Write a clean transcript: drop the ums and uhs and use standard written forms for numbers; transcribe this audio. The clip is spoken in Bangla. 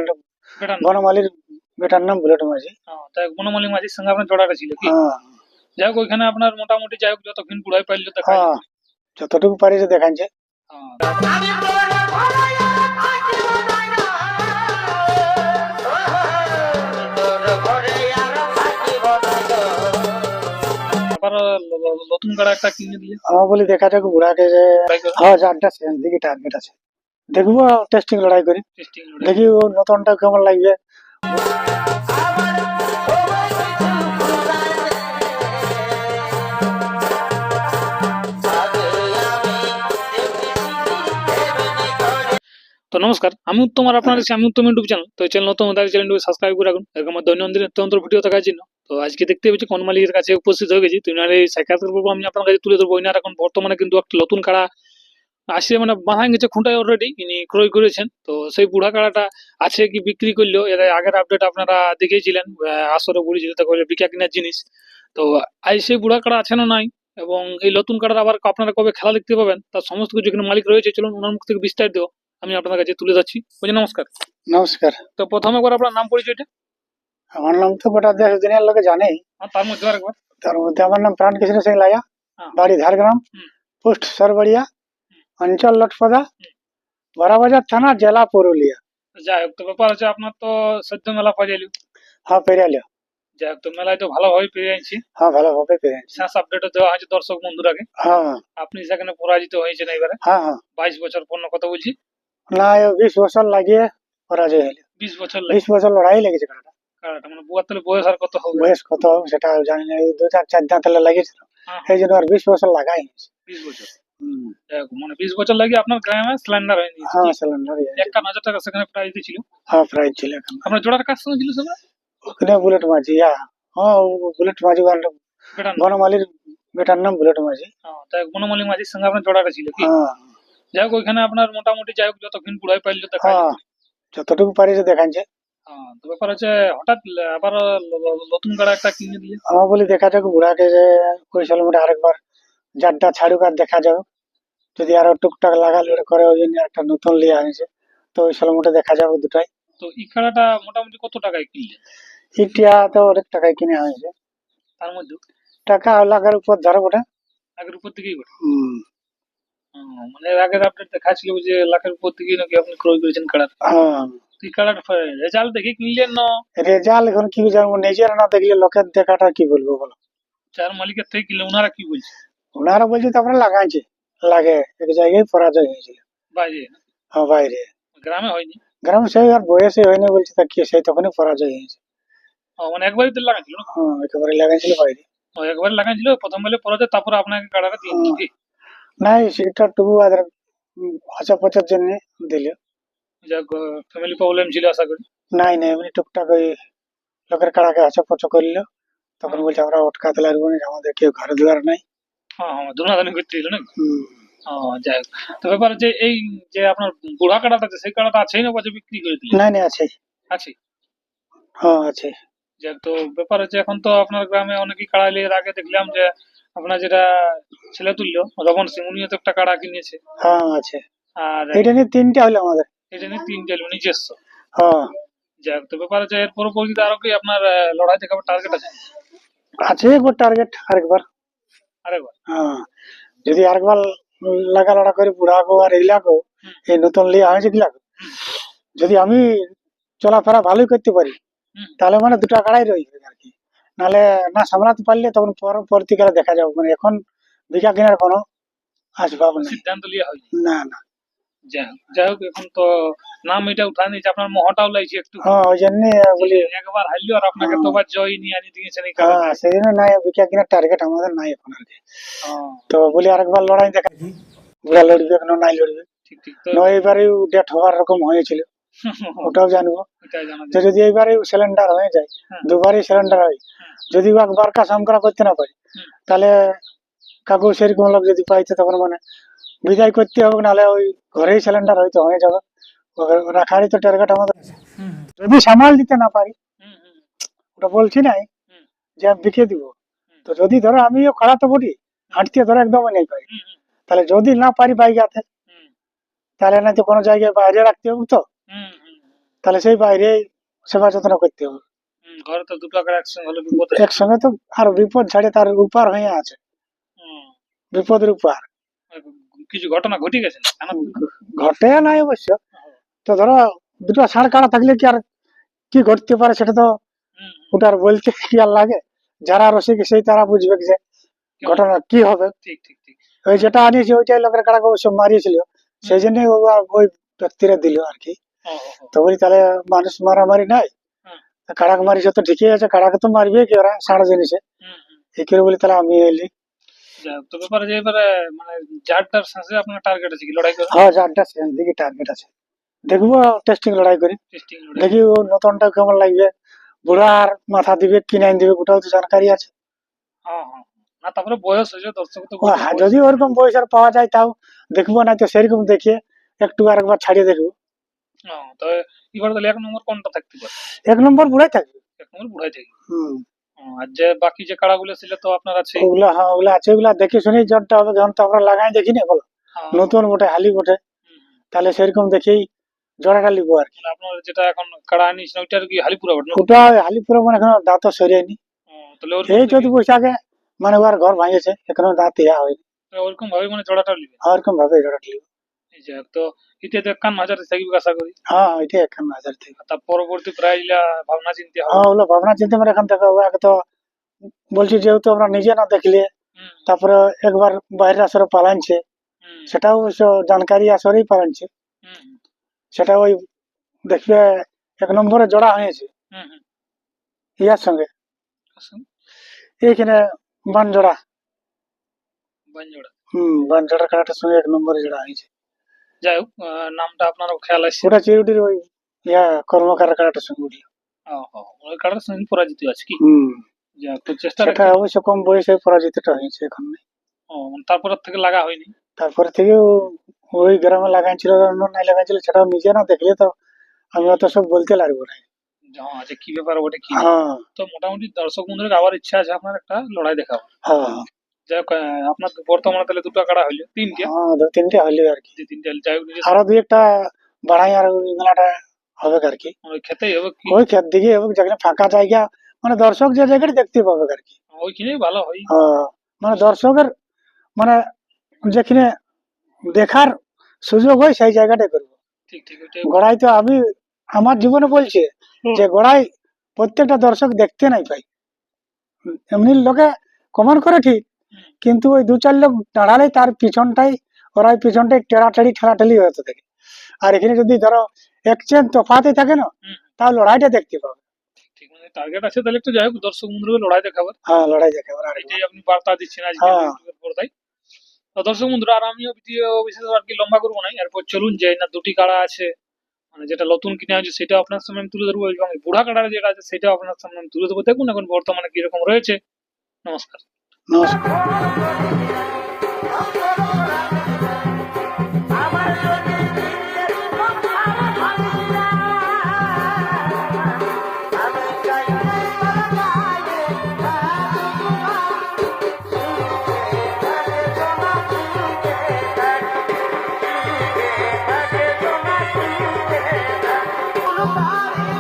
ওখানে বেটার নাম। বনমালীর বেটার নাম বুলেট মাঝি। তাই বনমালী মাঝির সঙ্গে আপনার জোড়াটা ছিল কি? হ্যাঁ যাই হোক ওইখানে আপনার মোটামুটি যাই হোক যতক্ষণ বুড়াই পাইল দেখা হ্যাঁ যতটুকু পারিছে দেখাচ্ছে। আবার নতুন গাড়া একটা কিনে দিয়ে আমার বলি দেখা যাক বুড়াকে যে হ্যাঁ যারটা শেষ দিকে টার্গেট আছে, দেখবো টেস্টিং লড়াই করি, টেস্টিং দেখি ও নতুনটা কেমন লাগবে। তো নমস্কার, আমি উত্তম আর আপনার আমি উত্তম ইউটিউব চ্যানেল। তো চ্যানেল নতুন চ্যানেলটি সাবস্ক্রাইব করে রাখুন এরকম দৈনন্দিন নিত্য ভিডিও দেখার জন্য। তো আজকে দেখতে পেয়েছি কনমালির কাছে উপস্থিত হয়ে গেছি। তো এই সাক্ষাৎকার পর্ব আমি আপনার কাছে তুলে ধরবো। ইনার এখন বর্তমানে কিন্তু একটা নতুন কাড়া আসে, মানে বাঁধা গেছে খুঁটায় অলরেডি, ইনি ক্রয় করেছেন। তো সেই বুড়া কাড়াটা আছে কি বিক্রি করলো, এর আগের আপডেট আপনারা দেখেছিলেন, আসরে বলেছিল তো বিকা কিনার জিনিস। তো আজ সেই বুড়া কাড়া আছে না নাই, এবং এই নতুন কাড়ার আবার আপনারা কবে খেলা দেখতে পাবেন, তার সমস্ত কিছু এখানে মালিক রয়েছে। চলুন ওনার মুখ থেকে বিস্তারিত আমি আপনার কাছে তুলে ধরছি। বুঝি নমস্কার। নমস্কার। তো প্রথমে একবার আপনার নাম পরিচয়টা। আমার নাম তো গোটা দেশ দুনিয়ার লোকে জানেই, তার মধ্যে আরেকবার। তার মধ্যে আমার নাম প্রাণকৃষ্ণ সিং লায়া, হ্যাঁ। বাড়ি ঝাড়গ্রাম, পোস্ট সরবড়িয়া, অঞ্চল লটপদা, বড়াবাজার থানা, জেলা পুরুলিয়া। যাই হোক, তো ব্যাপার হচ্ছে আপনার তো সদ্য মেলা পাইল। হ্যাঁ পেরিয়ালিও। যাই হোক, তো মেলায় তো ভালোভাবে পেয়ে আনছি। হ্যাঁ ভালোভাবে পেরিয়েছি। শেষ আপডেট দেওয়া হয়েছে দর্শক বন্ধুরাকে। হ্যাঁ আপনি সেখানে পরাজিত হয়েছেন এবারে। হ্যাঁ হ্যাঁ 22 বছর পূর্ণ কথা বলছি। না 20 বছর লাগিয়ে পরাজয় হলো। 20 বছর 20 বছর লড়াই লেগেছে কারণটা। কারাটা মানে বুয়ার তাহলে বয়স আর কত হবে? বয়স কত হবে সেটা জানি না, এই 2-4 দাঁত লাগিয়েছিল, এই জন্য আর 20 বছর লাগাই। 20 বছর মানে 20 বছর লাগে আপনার গ্রামে সিলিন্ডার হয়নি। হ্যাঁ সিলিন্ডার 51,000 টাকা সেখানে প্রাইজ ছিল। হ্যাঁ প্রাইজ ছিল। এখন আপনার জোড়ার কাজ সঙ্গে ছিল সবাই ওখানে বুলেট মাঝি। হ্যাঁ বুলেট মাঝি বেটার নাম। বনমালীর বেটার নাম বুলেট মাঝি। তাই বনমালী মাঝির সঙ্গে আপনার জোড়াটা ছিল কি? হ্যাঁ যাই হোক ওইখানে আপনার মোটামুটি যাই হোক যতক্ষণ বুড়াই পাইল দেখা হ্যাঁ যতটুকু পারিছে দেখাচ্ছে। তো ব্যাপার হচ্ছে হঠাৎ আবার নতুন গাড়া একটা কিনে দিয়ে আমার বলি দেখা যাক বুড়াকে যে কইছিল মোটে আরেকবার যারটা ছাড়ুক আর দেখা যাবে, যদি আরো টুকটাক লাগালে করে ওই জন্য একটা নতুন লিয়ে আনিছে। তো ওই মোটে দেখা যাবে দুটাই। তো এই খেলাটা মোটামুটি কত টাকায় কিনলে? ইটিয়া তো অনেক টাকায় কিনে হয়েছে, তার মধ্যে টাকা লাগার উপর ধরো ওটা। আগের উপর দিকেই করে মানে আগের আপডেট দেখা ছিল যে লাখের উপর দিকেই নাকি আপনি ক্রয় করেছেন কাড়া। হ্যাঁ তুই কাড়ার রেজাল্ট দেখে কিনলেন না? রেজাল্ট এখন কি জানবো, নিজের না দেখলে লোকের দেখাটা কি বলবো বলো। চার মালিকের থেকে কিনলে ওনারা কি বলছে? ওনারা বলছে তারপরে লাগাইছে, লাগে এক জায়গায় পরাজয় হয়েছিল। বাইরে হ্যাঁ বাইরে, গ্রামে হয়নি। গ্রাম সেই আর বয়সে হয়নি বলছে, তা কি সেই তখনই পরাজয় হয়েছে। মানে একবারই তো লাগাইছিল না? হ্যাঁ একেবারে লাগাইছিল বাইরে। একবার লাগাইছিল, প্রথম বেলে পরে তারপর আপনাকে কাড়াটা দিয়ে দিল কি? নাই সেটা টুকু আদার আশা পচার জন্য দিল। যাক ফ্যামিলি প্রবলেম ছিল আশা করি। নাই নাই এমনি টুকটাক ওই লোকের কাড়াকে আশা পচ করলো, তখন বলছে আমরা অটকাতে লাগবো না, আমাদের কেউ ঘরে দুয়ার নাই। দুনাদানি করতে দিল না। যাই হোক, তো ব্যাপার হচ্ছে এই যে আপনার বুড়া কাড়াটা আছে সেই কাড়াটা আছেই না বাজে বিক্রি করে দিলেন? নাই নাই আছে। আছে। হ্যাঁ আছে। যাক, তো ব্যাপার হচ্ছে এখন তো আপনার গ্রামে অনেকেই কাড়া এলে, এর আগে দেখলাম যে আপনার যেটা ছেলে তুলল রবন সিং, উনিও তো একটা কাড়া কিনেছে। হ্যাঁ আছে। আর এটা নিয়ে 3টা হলো আমাদের। এটা নিয়ে 3 এলো নিজস্ব। হ্যাঁ যাক, তো ব্যাপার হচ্ছে এর পরবর্তীতে আরো কি আপনার লড়াই দেখাবার টার্গেট আছে? আছে একবার টার্গেট আরেকবার। আরেকবার হ্যাঁ যদি আরেকবার লাগা লড়া করে বুড়াকো আর এইগুলাকো, এই নতুন লিয়া হয়েছে গুলাকো, যদি আমি চলাফেরা ভালোই করতে পারি তাহলে মানে দুটা কাড়াই রইবে আর কি। নাহলে না সামলাতে পারলে তখন পরবর্তীকালে দেখা যাবে, মানে এখন বিঘা কেনার কোনো আসবাব নেই। সিদ্ধান্ত লিয়া হয় না না। যাই হোক এখন তো নাম এটা উঠা নিয়েছে, আপনার মহটাও লাগছে একটু। হ্যাঁ ওই জন্য বলি একবার হারলো আর আপনাকে তো আবার জয় নিয়ে আনি দিয়েছেন এই হ্যাঁ কারণে। সেই জন্য নাই বিঘা কেনার টার্গেট আমাদের নাই এখন আর কি। তো বলি আরেকবার লড়াই দেখা, বুড়া লড়বে কেন নাই লড়বে। ঠিক ঠিক। নয় এবারে ডেট হওয়ার রকম হয়েছিল, ওটাও জানবো। তো যদি এইবারে সিলিন্ডার হয়ে যায়, দুবারই সিলিন্ডার হয়, যদি একবার কাজ আমরা করতে না পারি, তাহলে কাকু সেরকম লোক যদি পাইতে তখন মানে বিদায় করতে হবে, নাহলে ওই ঘরেই সিলিন্ডার হয়তো হয়ে যাবে। রাখারই তো টার্গেট আমাদের, যদি সামাল দিতে না পারি, ওটা বলছি নাই যে আমি বিকে দিব। তো যদি ধরো আমিও খারাপ তো বলি, হাঁটতে ধরো একদমই নেই পারি, তাহলে যদি না পারি বাইকাতে, তাহলে না তো কোনো জায়গায় বাইরে রাখতে হবে। তো তাহলে সেই বাইরে সেবা যত্ন করতে হবে। ঘরে তো দুটো কাড়া একসঙ্গে হলে বিপদ আছে। একসঙ্গে তো আর বিপদ ছাড়ে তার উপার হয়ে আছে, হুম, বিপদের উপার। কিছু ঘটনা ঘটে গেছে না? কেন? ঘটে নাই অবশ্য, তো ধরো দুটো ষাঁড় কাড়া থাকলে কি আর কি ঘটতে পারে সেটা তো হুম, ওটা আর বলতে কি আর লাগে, যারা রসিক সেই তারা বুঝবে যে কেমন? ঘটনা কি হবে। ঠিক ঠিক ঠিক। ওই যেটা আনিয়েছে ওইটাই লোকের কাড়াকে অবশ্য মারিয়েছিল, সেই জন্যই ওই ব্যক্তিরা দিল আর কি। ও, ও, ও। তো বলি তাহলে মানুষ মারামারি নাই, হুম, কাড়াকে মারিছে তো ঠিকই আছে, কাড়াকে তো মারবে কি ওরা ষাঁড় জিনিসে। হুম, হুম। এই করে বলি তাহলে আমি এলি। যাই হোক, তো ব্যাপারে যে এবারে মানে যারটার শেষে আপনার টার্গেট আছে কি লড়াই করে? হ্যাঁ চারটা শেষ দিকে টার্গেট আছে, দেখবো টেস্টিং লড়াই করি, টেস্টিং লড়াই। দেখি ও নতুনটা কেমন লাগবে, বুড়ার মাথা দিবে কি নাই দিবে ওটাও তো জানকারি আছে। হ্যাঁ, হ্যাঁ। না তারপরে বয়স হয়েছে, দর্শক তো ও বলবে হ্যাঁ, বয়স। যদি ওরকম বয়সের পাওয়া যায় তাও দেখবো, না তো সেরকম দেখিয়ে একটু আরেকবার ছাড়িয়ে দেখবো। তো এবার তাহলে 1 নম্বর কোনটা থাকতে পারে? 1 নম্বর বুড়াই থাকবে। 1 নম্বর বুড়াই থেকে। হম, আর যে বাকি যে কাড়াগুলো ছিল তো আপনার আছে। ওগুলা হ্যাঁ ওগুলা আছে, ওগুলা দেখে শুনেই জটটা হবে, যখন তো আমরা লাগাই দেখি না বলো, নতুন বটে হালি বটে, তাহলে সেরকম দেখেই জোড়াটা লিবো আর কি। আপনার যেটা এখন কাড়া আনিস না ওইটার কি হালিপুরা বটে না? ওটা হালি পুরো মানে এখনো দাঁত সরিয়েনি, তাহলে এই চোদ্দ বৈশাখে মানে ওর ঘর ভাঙিয়েছে, এখনো দাঁত ইয়া হয়নি, ওরকম ভাবে মানে জোড়াটা নিবে। ওরকম ভাবে জোড়াটা লিবো। এই যে তো এটা তো 51,000 থাকবে আশা করি। হ্যাঁ ওইটা 51,000 থেকে। আর তার পরবর্তী প্রাইজটা ভাবনা চিন্তা হবে। হ্যাঁ ওগুলো ভাবনা চিন্তা করে এখান থেকে হবে, আগে তো বলছি যেহেতু আমরা নিজে না দেখলে, হুম, তারপরে একবার বাইরের আসরে পালাইছে, হুম, সেটাও অবশ্য জানকারি আসরেই পালাইছে, হুম, সেটা ওই দেখবে 1 নম্বরে জোড়া হয়েছে হুম, হুম। ইয়ার সঙ্গে, আচ্ছা, এইখানে বানজোড়া। বানজোড়া। বানজোড়া কাটার সঙ্গে 1 নম্বরে জোড়া হয়েছে। যাই হোক, নামটা আপনারও খেয়াল আছে। ওটা চিরুটির ওই ইয়া কর্মকার কাটার সঙ্গে উঠলো। ওই কাটার সঙ্গে পরাজিত আছে কি? হম, যাই হোক, তো চেষ্টা সেটা রাখি। অবশ্য কম বয়সে পরাজিতটা হয়েছে এখন নেই। মানে তারপর থেকে লাগা হয়নি। তারপরে থেকে ওই গ্রামে লাগাইছিল, অন্য নাই লাগাইছিল, সেটাও নিজে না দেখলে তো আমি অত সব বলতে লাগবো না। হ্যাঁ, যে কি ব্যাপার ওটা কি না। হ্যাঁ তো মোটামুটি দর্শক বন্ধুদের আবার ইচ্ছা আছে আপনার একটা লড়াই দেখাবো। হ্যাঁ যাই হোক, আপনার তো বর্তমানে তাহলে দুটো কাড়া হইলো, তিনটে। হ্যাঁ, 2-3টে হইলে আর কি, যে তিনটে হইলো, যাই হোক নিজে আরো 2-1টা বাড়াই আর ওই মেলাটা হবে আর কি। ওই খেতেই হবে কি। ওই ক্ষেত দিকে এবং যেখানে ফাঁকা জায়গা, মানে দর্শক যে জায়গাটা দেখতে পাবে আর কি। ওইখানেই ভালো হয়। মানে দর্শকের মানে যেখানে দেখার সুযোগ হয় সেই জায়গাটাই করবো। ঠিক ঠিক ওইটাই। গড়াই তো আমি আমার জীবনে বলছি যে গড়াই প্রত্যেকটা দর্শক দেখতে নাই পাই, এমনি লোকে কমেন্ট করে ঠিক, কিন্তু ওই 2-4 লোক দাঁড়ালে তার পিছনটাই ওরা পিছনটাই টেড়াটেড়ি ঠেলাঠেলি হতে থাকে। আর এখানে যদি ধরো এক চেন তফাতে থাকে না, তাহলে লড়াইটা দেখতে পাবে। ঠিক মানে টার্গেট আছে তাহলে একটু যাই হোক দর্শক বন্ধুদের লড়াই দেখাবার। হ্যাঁ লড়াই দেখে ওরা এটাই আপনি বার্তা দিচ্ছেন আজকে হ্যাঁ। ইউটিউবের পর্দায়। তো দর্শক বন্ধুরা, আর আমিও ভিডিও বিশেষ আর কি লম্বা করবো না, এরপর চলুন যে না দুটি কাড়া আছে, মানে যেটা নতুন কিনে আছে সেটা আপনার সামনে আমি তুলে ধরবো, এবং বুড়া কাড়া যেটা আছে সেটাও আপনার সামনে আমি তুলে ধরবো। দেখুন এখন বর্তমানে কিরকম রয়েছে। নমস্কার। নমস্কার। Bye.